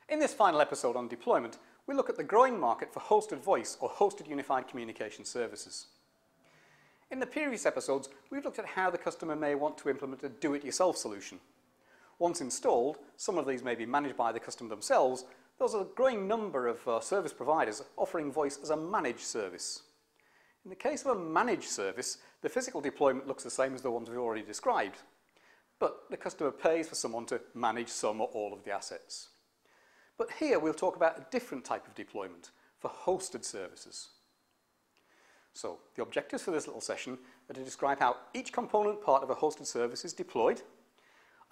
In this final episode on deployment, we look at the growing market for hosted voice or hosted unified communication services. In the previous episodes, we've looked at how the customer may want to implement a do-it-yourself solution. Once installed, some of these may be managed by the customer themselves. There's a growing number of service providers offering voice as a managed service. In the case of a managed service, the physical deployment looks the same as the ones we've already described, but the customer pays for someone to manage some or all of the assets. But here we'll talk about a different type of deployment for hosted services. So the objectives for this little session are to describe how each component part of a hosted service is deployed,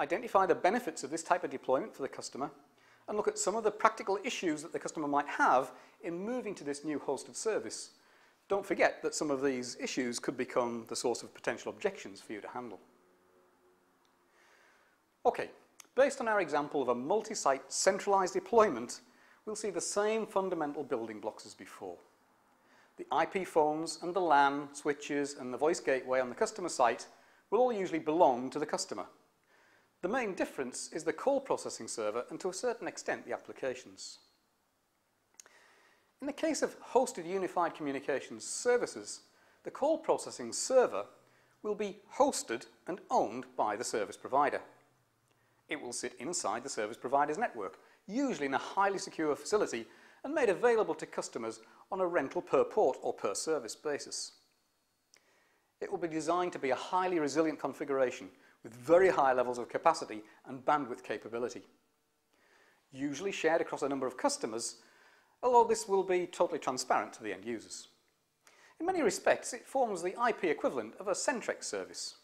identify the benefits of this type of deployment for the customer, and look at some of the practical issues that the customer might have in moving to this new hosted service. Don't forget that some of these issues could become the source of potential objections for you to handle. Okay, based on our example of a multi-site centralized deployment, we'll see the same fundamental building blocks as before. The IP phones and the LAN, switches and the voice gateway on the customer site will all usually belong to the customer. The main difference is the call processing server and to a certain extent the applications. In the case of hosted unified communications services, the call processing server will be hosted and owned by the service provider. It will sit inside the service provider's network, usually in a highly secure facility and made available to customers on a rental per port or per service basis. It will be designed to be a highly resilient configuration with very high levels of capacity and bandwidth capability. Usually shared across a number of customers, although this will be totally transparent to the end users. In many respects, it forms the IP equivalent of a Centrex service.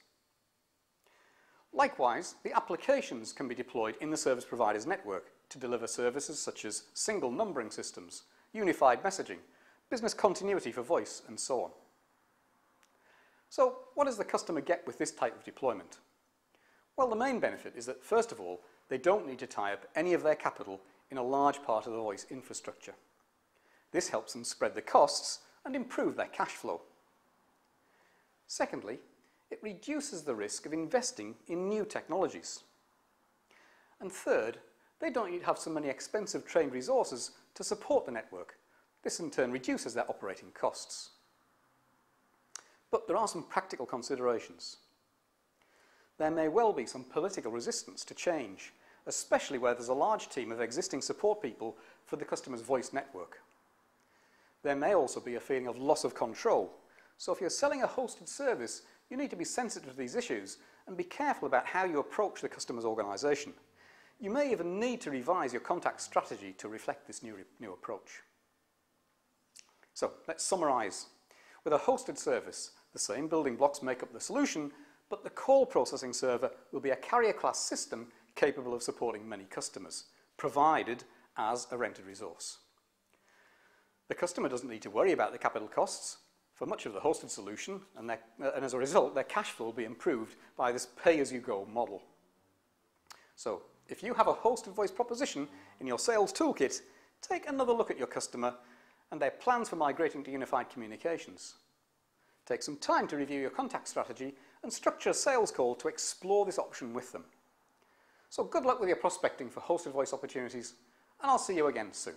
Likewise, the applications can be deployed in the service provider's network to deliver services such as single numbering systems, unified messaging, business continuity for voice, and so on. So, what does the customer get with this type of deployment? Well, the main benefit is that, first of all, they don't need to tie up any of their capital in a large part of the voice infrastructure. This helps them spread the costs and improve their cash flow. Secondly, it reduces the risk of investing in new technologies. And third, they don't need to have so many expensive trained resources to support the network. This in turn reduces their operating costs. But there are some practical considerations. There may well be some political resistance to change, especially where there's a large team of existing support people for the customer's voice network. There may also be a feeling of loss of control. So if you're selling a hosted service, you need to be sensitive to these issues and be careful about how you approach the customer's organization. You may even need to revise your contact strategy to reflect this new approach. So let's summarize. With a hosted service, the same building blocks make up the solution, but the call processing server will be a carrier class system capable of supporting many customers, provided as a rented resource. The customer doesn't need to worry about the capital costs for much of the hosted solution, and as a result, their cash flow will be improved by this pay-as-you-go model. So, if you have a hosted voice proposition in your sales toolkit, take another look at your customer and their plans for migrating to unified communications. Take some time to review your contact strategy and structure a sales call to explore this option with them. So good luck with your prospecting for hosted voice opportunities, and I'll see you again soon.